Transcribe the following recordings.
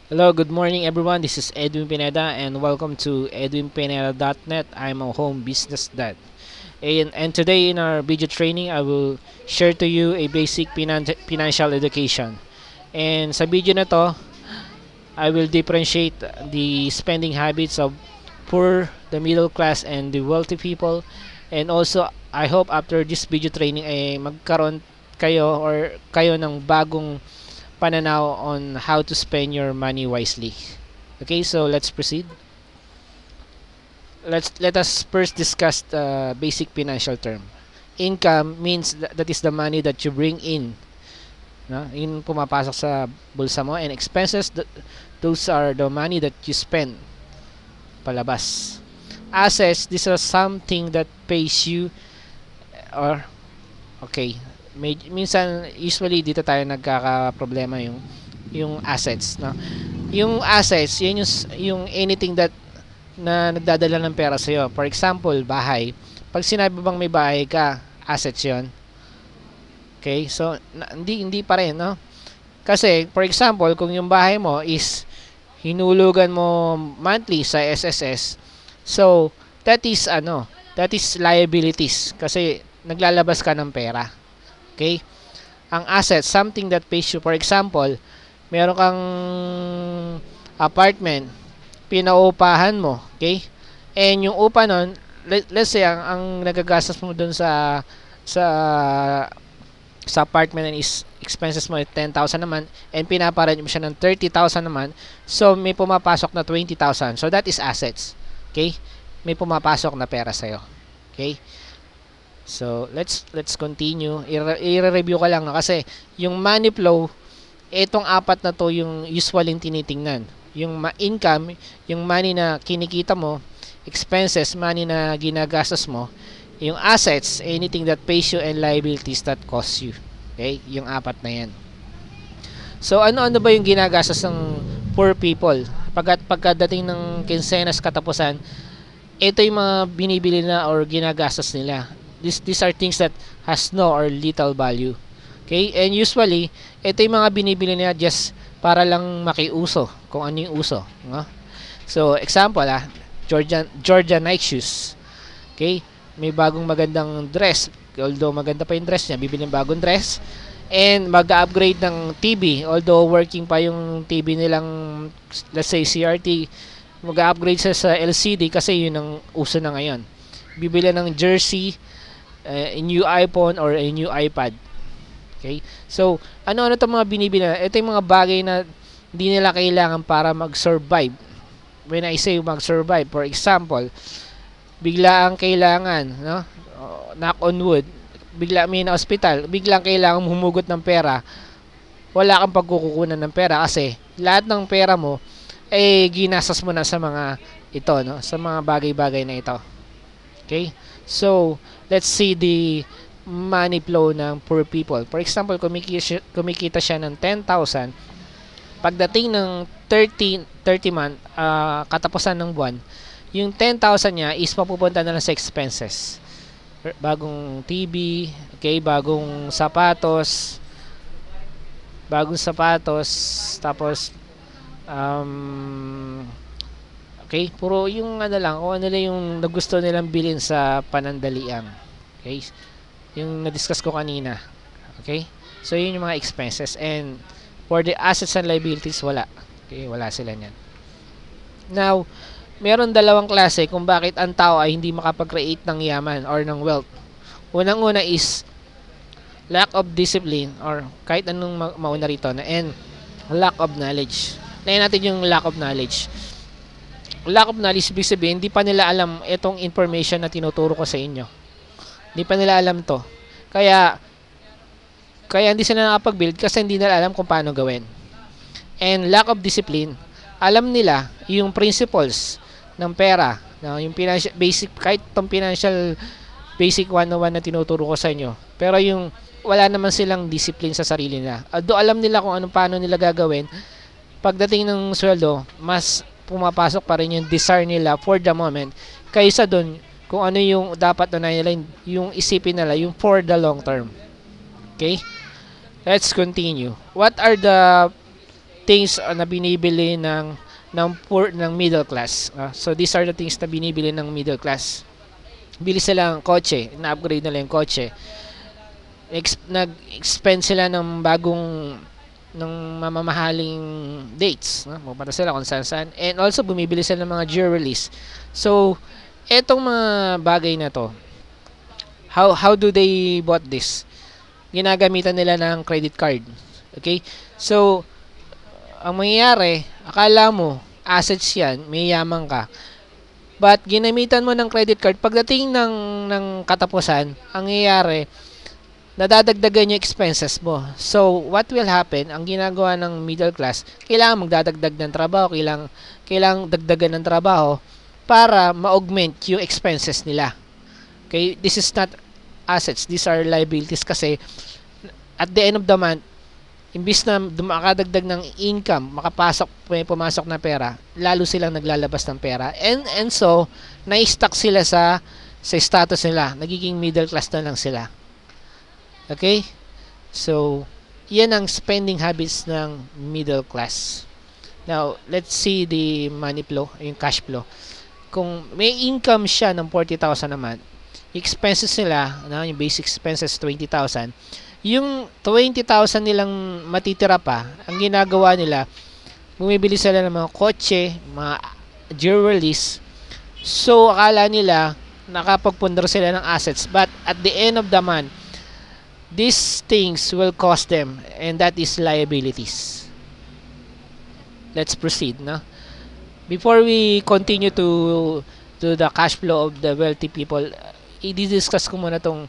Hello, good morning everyone. This is Edwin Pineda and welcome to edwinpineda.net. I'm a home business dad. And today in our video training, I will share to you a basic financial education. And sa video na to, I will differentiate the spending habits of poor, the middle class, and the wealthy people. And also, I hope after this video training ay magkaroon kayo ng bagong pananaw on how to spend your money wisely. Okay, so let's proceed. Let us first discuss the basic financial term. Income means that is the money that you bring in, no? Yung pumapasok sa bulsa mo, and expenses those are the money that you spend palabas. Assets, these are something that pays you or okay, minsan usually dito tayo nagkaka-problema yung assets, no? Yung assets, yun yung anything that na nagdadala ng pera sa iyo. For example, bahay. Pag sinabi bang may bahay ka, assets 'yon. Okay? So hindi pa rin, no? Kasi for example, kung yung bahay mo is hinulugan mo monthly sa SSS, so that is liabilities kasi naglalabas ka ng pera. Okay? Ang asset, something that pays you. For example, meron kang apartment, pinaupahan mo, okay? And yung upa nun, let's say, ang nagagastos mo dun sa sa apartment is expenses mo 10,000 naman and pinaparent mo siya ng 30,000 naman, so may pumapasok na 20,000. So that is assets. Okay? May pumapasok na pera sa'yo. Okay? So, let's continue. I-review ko lang, no? Kasi yung money flow, itong apat na to yung usually tinitingnan. Yung income, yung money na kinikita mo, expenses, money na ginagastos mo, yung assets, anything that pays you, and liabilities that cost you. Okay? Yung apat na yan. So, ano-ano ba yung ginagastos ng poor people? Pagkadating ng kinsenas katapusan, ito yung mga binibili na or ginagastos nila. These are things that has no or little value. Okay? And usually, ito yung mga binibili nila just para lang makiuso, kung ano yung uso, no? So, example, Georgia Nike shoes. Okay? May bagong magandang dress. Although maganda pa yung dress niya, bibili ng bagong dress. And mag-upgrade ng TV. Although working pa yung TV nilang, let's say CRT, mag-upgrade siya sa LCD kasi yun ang uso na ngayon. Bibili ng jersey, a new iPhone or a new iPad. Okay? So, ano-ano itong mga binibili? Ito yung mga bagay na hindi nila kailangan para mag-survive. When I say mag-survive, for example, bigla ang kailangan, no? Knock on wood, bigla may na hospital, biglang kailangan humugot ng pera, wala kang pagkukunan ng pera kasi lahat ng pera mo ginastos mo na sa mga ito, no? Sa mga bagay-bagay na ito. Okay? So, let's see the money flow ng poor people. For example, kumikita siya ng 10,000. Pagdating ng 30 month, katapusan ng buwan, yung 10,000 niya is mapupunta na lang sa expenses. Bagong TV, okay, bagong sapatos, tapos okay, puro yung ano lang, kung ano lang yung nagusto nilang bilhin sa panandalian. Okay? Yung na-discuss ko kanina. Okay? So, yun yung mga expenses. And, for the assets and liabilities, wala. Okay? Wala sila niyan. Now, meron dalawang klase kung bakit ang tao ay hindi makapag-create ng yaman or ng wealth. Unang-una is lack of discipline or kahit anong mauna rito na, and lack of knowledge. Tingnan natin yung lack of knowledge. Lack of knowledge, ibig sabihin, hindi pa nila alam itong information na tinuturo ko sa inyo. Hindi pa nila alam to. Kaya hindi sila nakapag-build kasi hindi nila alam kung paano gawin. And lack of discipline, alam nila yung principles ng pera, no? Yung financial, basic, kahit itong financial basic 101 na tinuturo ko sa inyo. Pero yung wala naman silang discipline sa sarili nila. Although alam nila kung paano nila gagawin, pagdating ng sweldo, mas pumapasok pa rin yung desire nila for the moment kaysa doon kung ano yung dapat na nila yung isipin nila yung for the long term. Okay? Let's continue. What are the things na binibili ng middle class. So these are the things na binibili ng middle class. Bili sila ng kotse, na-upgrade nila yung kotse. Nag-expend sila ng mamamahaling dates, no? Pupunta sila kung saan. And also bumibili sila ng mga jewelries. So etong mga bagay na to, how do they bought this? Ginagamitan nila ng credit card. Okay? So ang mangyayari, akala mo assets yan, may yaman ka. But ginamitan mo ng credit card, pagdating ng katapusan, ang nangyayari, nadadagdagan yung expenses mo. So, what will happen, ang ginagawa ng middle class, kailangan magdadagdag ng trabaho, kailangan dagdagan ng trabaho para ma-augment yung expenses nila. Okay? This is not assets, these are liabilities kasi at the end of the month, imbis na makadagdag ng income, may pumasok na pera, lalo silang naglalabas ng pera. And so, na-stuck sila sa status nila. Nagiging middle class na lang sila. Okay? So, yan ang spending habits ng middle class. Now, let's see the money flow, yung cash flow. Kung may income siya ng 40,000 a month, expenses nila, yung basic expenses 20,000, yung 20,000 nilang matitira pa, ang ginagawa nila, bumibili sila ng mga kotse, mga jewelries. So, akala nila nakapagpundar sila ng assets. But, at the end of the month, these things will cost them, and that is liabilities. Let's proceed, no? Before we continue to the cash flow of the wealthy people, i-discuss ko muna tong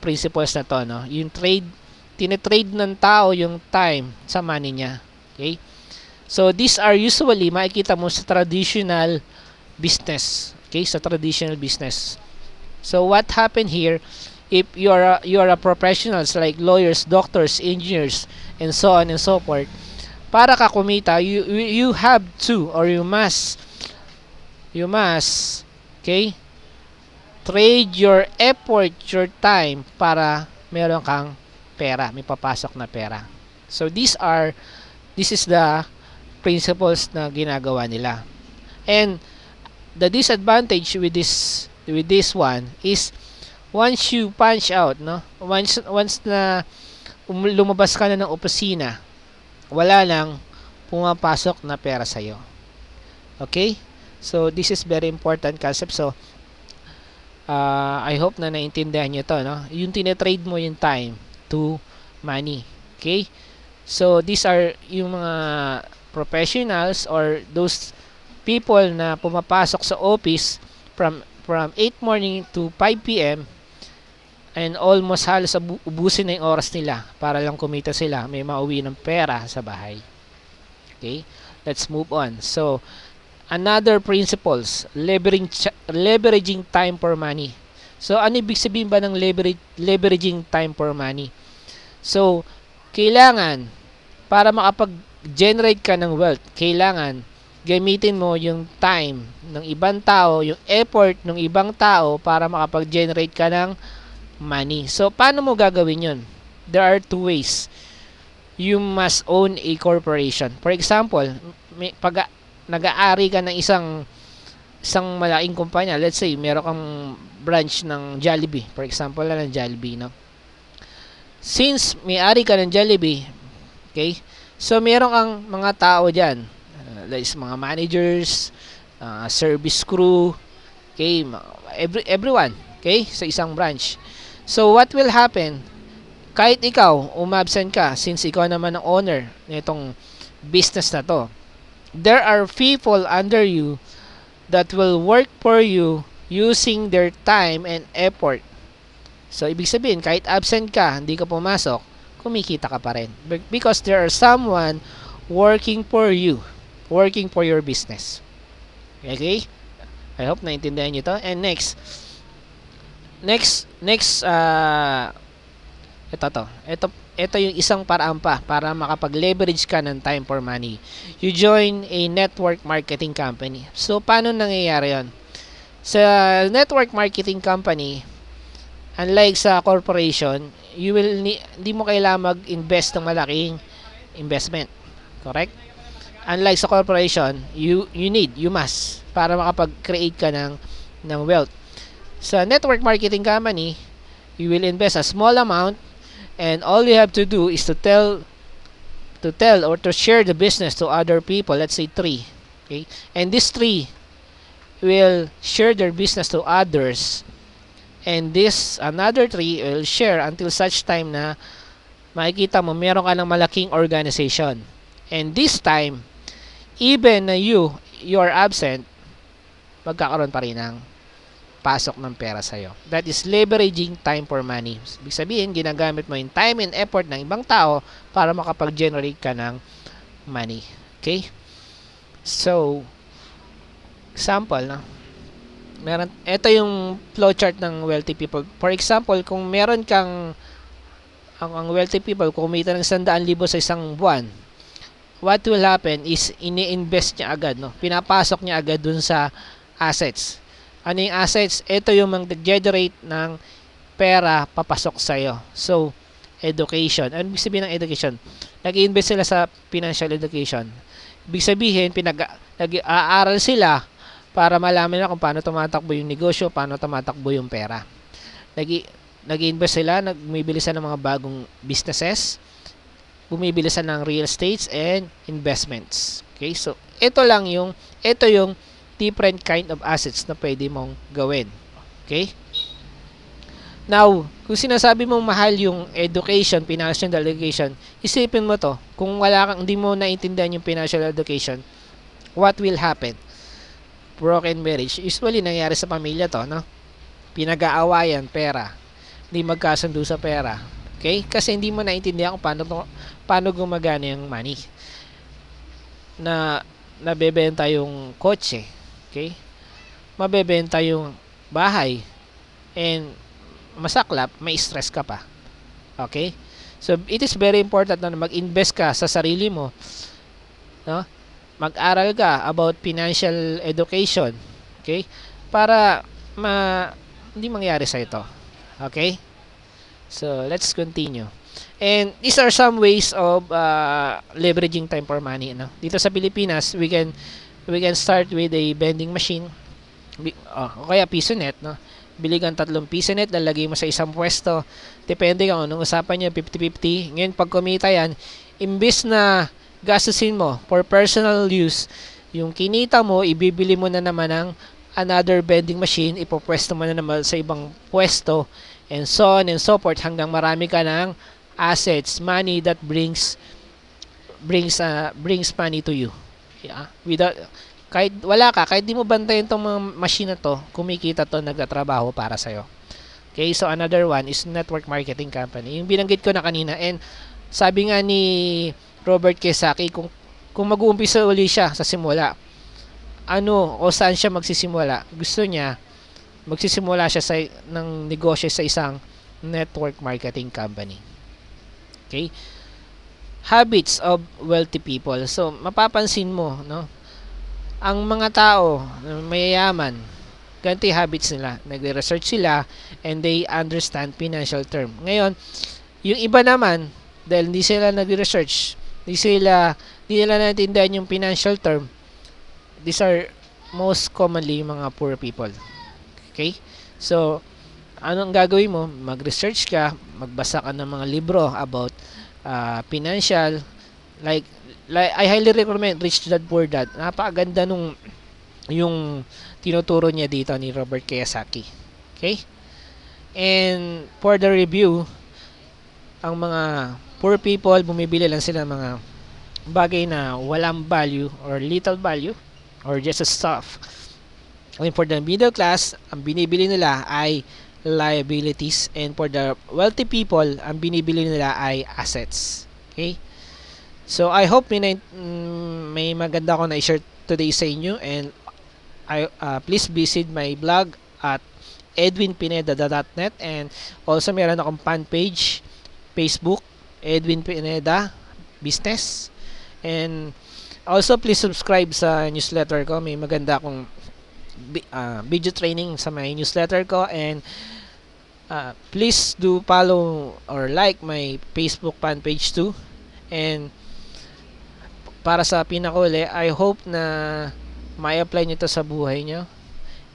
principles na to, no? Yung tine-trade ng tao yung time sa money niya. Okay? So, these are usually makikita mo sa traditional business. Okay? Sa traditional business. So, what happened here, if you are a professionals like lawyers, doctors, engineers, and so on and so forth, para ka kumita, you have to, or you must, okay, trade your effort, your time para meron kang pera, may papasok na pera. So this is the principles na ginagawa nila. And the disadvantage with this one is once you punch out, no? Once na lumabas ka na ng opisina, wala lang pumapasok na pera sa iyo. Okay? So this is very important concept. So I hope na naintindihan niyo to, no? Yung tine-trade mo yung time to money. Okay? So these are yung mga professionals or those people na pumapasok sa office from 8 morning to 5 p.m. and almost halos ubusin na yung oras nila para lang kumita sila, may mauwi ng pera sa bahay. Okay? Let's move on. So another principles, leveraging time for money. So, ano ibig sabihin ba ng leveraging time for money? So, kailangan, para makapag-generate ka ng wealth, kailangan gamitin mo yung time ng ibang tao, yung effort ng ibang tao para makapag-generate ka ng money. So, paano mo gagawin yun? There are two ways. You must own a corporation. For example, pag nag-aari ka ng isang malaking kumpanya, let's say meron kang branch ng Jollibee, for example ng Jollibee, no? Since may-ari ka ng Jollibee, okay, so meron kang mga tao dyan, like mga managers, service crew, okay, everyone, okay, sa isang branch. So what will happen, kahit ikaw umabsent ka, since ikaw naman ang owner nitong business na to, there are people under you that will work for you using their time and effort. So, ibig sabihin, kahit absent ka, hindi ka pumasok, kumikita ka pa rin. Because there are someone working for you, working for your business. Okay? I hope naintindihan nyo to. And next, ito yung isang paraan pa para makapag-leverage ka ng time for money. You join a network marketing company. So, paano nangyayari yun? Sa network marketing company, unlike sa corporation, hindi mo kailangan mag-invest ng malaking investment. Correct? Unlike sa corporation, you must para makapag-create ka ng wealth. Sa network marketing company, you will invest a small amount, and all you have to do is to tell or to share the business to other people. Let's say 3. Okay? And these 3 will share their business to others, and this another 3 will share until such time na makikita mo meron ka ng malaking organization. And this time, even na you are absent, magkakaroon pa rin ng pasok ng pera sa'yo. That is leveraging time for money. Ibig sabihin, ginagamit mo yung time and effort ng ibang tao para makapag-generate ka ng money. Okay? So, example, no? Ito yung flowchart ng wealthy people. For example, kung meron kang ang wealthy people, kumita ng 100,000 sa isang buwan, what will happen is ini-invest niya agad, no? Pinapasok niya agad dun sa assets. Ano yung assets? Ito yung mag-generate ng pera papasok sa'yo. So, education. Ano ibig sabihin ng education? Nag-invest sila sa financial education. Ibig sabihin, nag-aaral sila para malaman nila kung paano tumatakbo yung negosyo, paano tumatakbo yung pera. Nag-invest sila, bumibili sila ng mga bagong businesses, bumibili sila ng real estates and investments. Okay? So, ito yung different kind of assets na pwede mong gawin. Okay? Now, kung sinasabi mong mahal yung education, financial education, isipin mo to, kung hindi mo naintindihan yung financial education, what will happen? Broken marriage. Usually, nangyari sa pamilya to, no? Pinag-aawayan, pera. Hindi magkasundo sa pera. Okay? Kasi hindi mo naintindihan kung paano gumagana yung money. Nabebenta yung kotse. Okay? Mabebenta yung bahay. And masaklap, may stress ka pa. Okay? So, it is very important na mag-invest ka sa sarili mo. No? Mag-aral ka about financial education. Okay? Para hindi mangyari sa ito. Okay? So, let's continue. And these are some ways of leveraging time for money. No? Dito sa Pilipinas, we can start with a vending machine. O kaya PisoNet, no? Bili kang 3 PisoNet, lalagay mo sa isang pwesto. Depende kung anong usapan nyo, 50-50. Ngayon, pag kumita yan, imbis na gastusin mo for personal use, yung kinita mo, ibibili mo na naman ng another vending machine, ipopwesto mo na naman sa ibang pwesto, and so on and so forth, hanggang marami ka ng assets, money that brings money to you. Yeah. Kahit wala ka, kahit di mo bantayan itong mga machine na to, kumikita to, nagtatrabaho para sa'yo. Okay, so another one is network marketing company. Yung binanggit ko na kanina, and sabi nga ni Robert Kiyosaki, kung mag-uumpisa uli siya sa simula, o saan siya magsisimula? Gusto niya, magsisimula siya ng negosyo sa isang network marketing company. Okay? Habits of wealthy people. So, mapapansin mo, no? Ang mga tao, mayayaman, ganito yung habits nila. Nagre-research sila and they understand financial term. Ngayon, yung iba naman, dahil hindi sila nagre-research, hindi nila natindihan yung financial term, these are most commonly mga poor people. Okay? So, anong gagawin mo? Mag-research ka, magbasa ka ng mga libro about financial, like I highly recommend Rich Dad Poor Dad. Napakaganda yung tinuturo niya dito ni Robert Kiyosaki. Okay? And for the review, ang mga poor people, bumibili lang sila mga bagay na walang value or little value or just a stuff. And for the middle class, ang binibili nila ay liabilities, and for the wealthy people, ang binibili nila ay assets. Okay? So, I hope may maganda ko na i-share today sa inyo, and please visit my blog at edwinpineda.net, and also meron akong fan page, Facebook, Edwin Pineda Business, and also please subscribe sa newsletter ko. May maganda akong video training sa my newsletter ko, and please do follow or like my Facebook fan page too, and para sa pinakauli, I hope na may apply nyo to sa buhay nyo.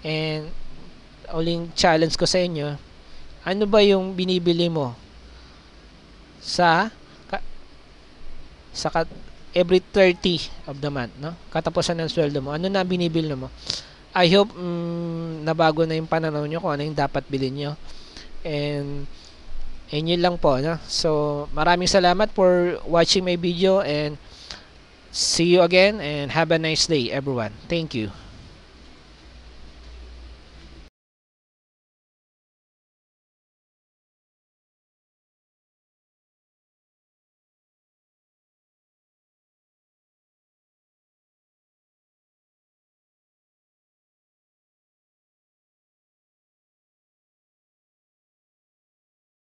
And uling challenge ko sa inyo, ano ba yung binibili mo sa every 30 of the month, no? Katapusan ng sweldo mo, ano na binibili mo? I hope nabago na yung pananaw nyo kung ano yung dapat bilhin nyo. And yun lang po, no? So maraming salamat for watching my video, and see you again, and have a nice day everyone. Thank you.